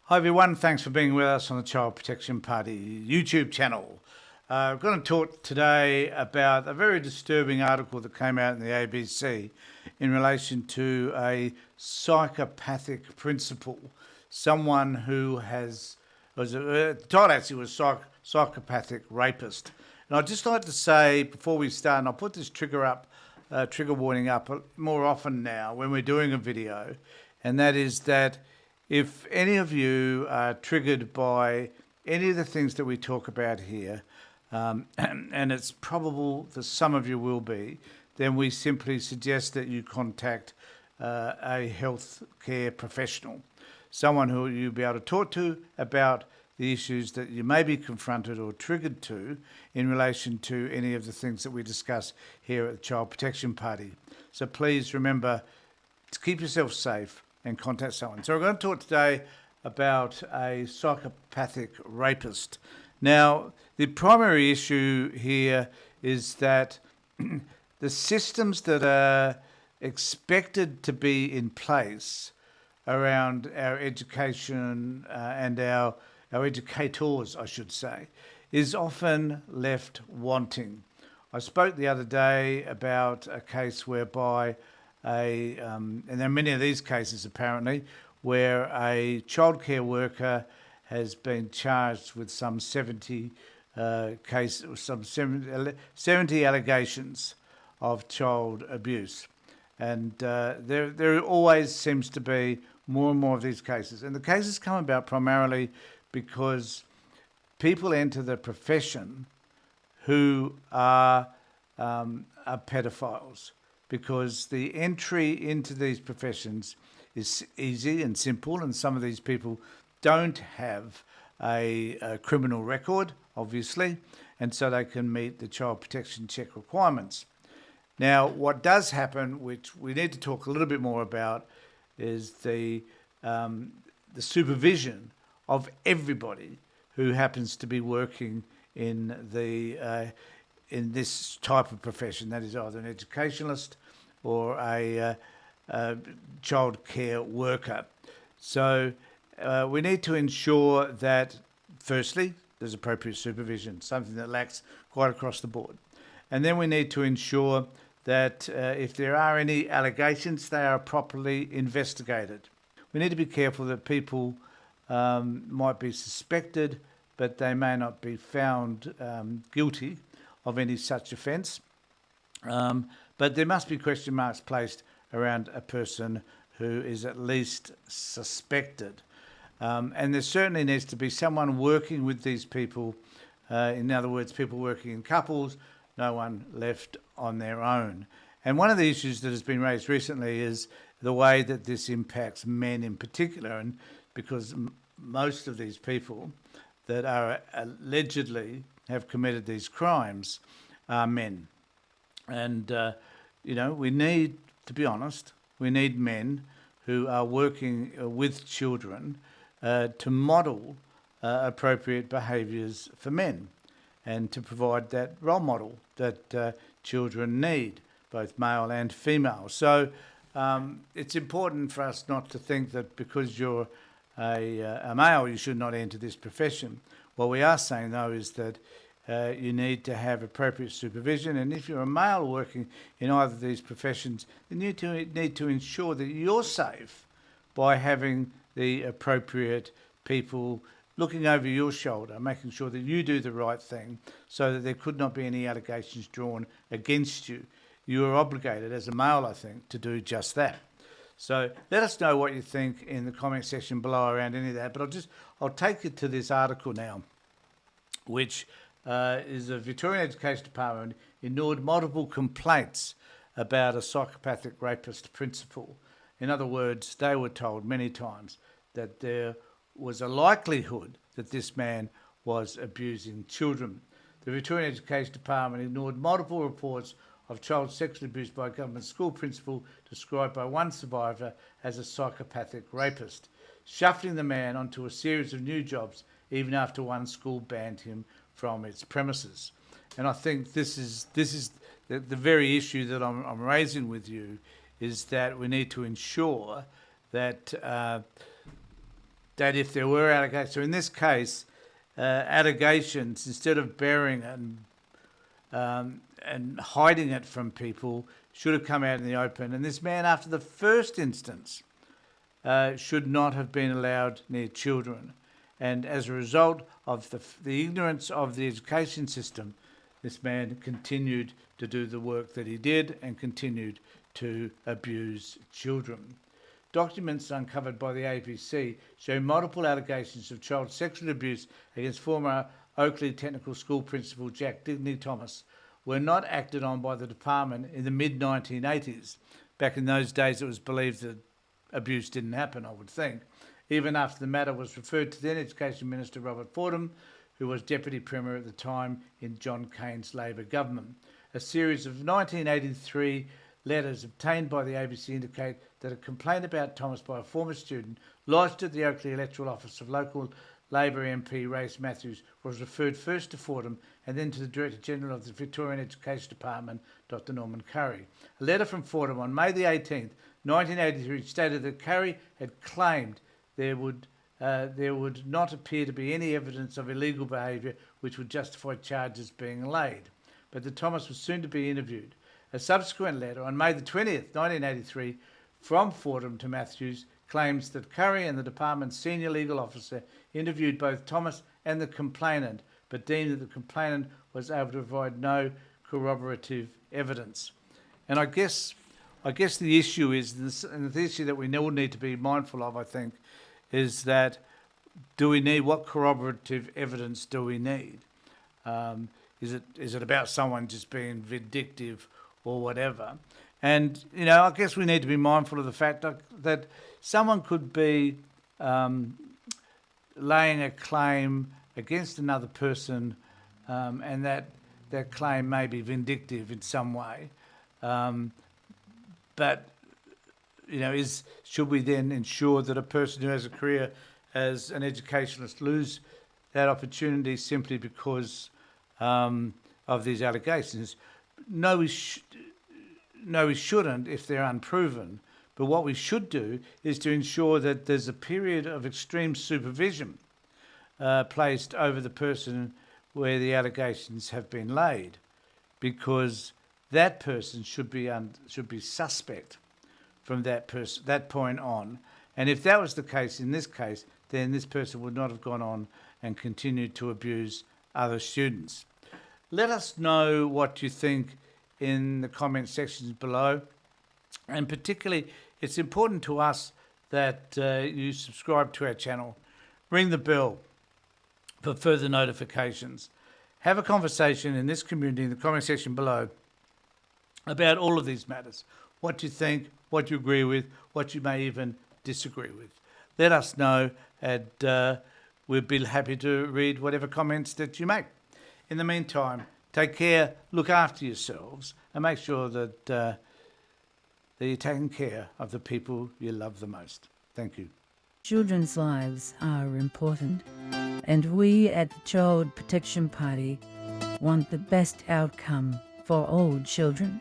Hi everyone, thanks for being with us on the Child Protection Party YouTube channel. I'm going to talk today about a very disturbing article that came out in the ABC in relation to a psychopathic principal, someone who the title actually was psychopathic rapist. And I'd just like to say before we start, and I'll put this trigger warning up more often now when we're doing a video, and that is that if any of you are triggered by any of the things that we talk about here, and it's probable that some of you will be, then we simply suggest that you contact a health care professional, someone who you'll be able to talk to about the issues that you may be confronted or triggered to in relation to any of the things that we discuss here at the Child Protection Party. So please remember to keep yourself safe and contact someone. So we're going to talk today about a psychopathic rapist. Now, the primary issue here is that the systems that are expected to be in place around our education and our educators, I should say, is often left wanting. I spoke the other day about a case whereby and there are many of these cases apparently, where a childcare worker has been charged with some 70 allegations of child abuse. And there always seems to be more and more of these cases. And the cases come about primarily because people enter the profession who are pedophiles, because the entry into these professions is easy and simple, and some of these people don't have a criminal record, obviously, and so they can meet the child protection check requirements. Now, what does happen, which we need to talk a little bit more about, is the supervision of everybody who happens to be working in this type of profession. That is either an educationalist or a child care worker. So we need to ensure that, firstly, there's appropriate supervision, something that lacks quite across the board. And then we need to ensure that if there are any allegations, they are properly investigated. We need to be careful that people might be suspected, but they may not be found guilty of any such offence. But there must be question marks placed around a person who is at least suspected. And there certainly needs to be someone working with these people, in other words, people working in couples, no one left on their own. And one of the issues that has been raised recently is the way that this impacts men in particular, and because most of these people that are allegedly have committed these crimes are men. And, we need, to be honest, we need men who are working with children to model appropriate behaviours for men and to provide that role model that children need, both male and female. So it's important for us not to think that because you're a male you should not enter this profession. What we are saying, though, is that you need to have appropriate supervision, and if you're a male working in either of these professions, then you need to ensure that you're safe by having the appropriate people looking over your shoulder, making sure that you do the right thing so that there could not be any allegations drawn against you. You are obligated as a male, I think, to do just that. So let us know what you think in the comment section below around any of that, but I'll take you to this article now, which is the Victorian Education Department ignored multiple complaints about a psychopathic rapist principal. In other words, they were told many times that there was a likelihood that this man was abusing children. The Victorian Education Department ignored multiple reports of child sexual abuse by a government school principal described by one survivor as a psychopathic rapist, shuffling the man onto a series of new jobs even after one school banned him from its premises. And I think this is the very issue that I'm raising with you, is that we need to ensure that that if there were allegations, so in this case, allegations, instead of burying it and hiding it from people, should have come out in the open. And this man, after the first instance, should not have been allowed near children. And as a result of the ignorance of the education system, this man continued to do the work that he did and continued to abuse children. Documents uncovered by the ABC show multiple allegations of child sexual abuse against former Oakleigh Technical School principal Jack Digney Thomas were not acted on by the department in the mid-1980s. Back in those days, it was believed that abuse didn't happen, I would think, even after the matter was referred to then Education Minister Robert Fordham, who was Deputy Premier at the time in John Cain's Labor government. A series of 1983 letters obtained by the ABC indicate that a complaint about Thomas by a former student lodged at the Oakleigh electoral office of local Labor MP Race Matthews was referred first to Fordham and then to the Director General of the Victorian Education Department, Dr Norman Curry. A letter from Fordham on May the 18th, 1983 stated that Curry had claimed there would not appear to be any evidence of illegal behaviour which would justify charges being laid, but that Thomas was soon to be interviewed. A subsequent letter on May the 20th, 1983, from Fordham to Matthews claims that Curry and the department's senior legal officer interviewed both Thomas and the complainant, but deemed that the complainant was able to provide no corroborative evidence. And I guess the issue is, and the issue that we all need to be mindful of, I think, is that what corroborative evidence do we need? Is it about someone just being vindictive or whatever? And, I guess we need to be mindful of the fact that someone could be laying a claim against another person and that claim may be vindictive in some way. But, should we then ensure that a person who has a career as an educationalist lose that opportunity simply because of these allegations? No, we shouldn't if they're unproven. But what we should do is to ensure that there's a period of extreme supervision placed over the person where the allegations have been laid, because that person should be suspect from that point on. And if that was the case in this case, then this person would not have gone on and continued to abuse other students. Let us know what you think in the comment sections below. And particularly, it's important to us that you subscribe to our channel, ring the bell for further notifications. Have a conversation in this community in the comment section below about all of these matters. What you think, what you agree with, what you may even disagree with. Let us know, and we'll be happy to read whatever comments that you make. In the meantime, take care, look after yourselves, and make sure that you're taking care of the people you love the most. Thank you. Children's lives are important, and we at the Child Protection Party want the best outcome for all children.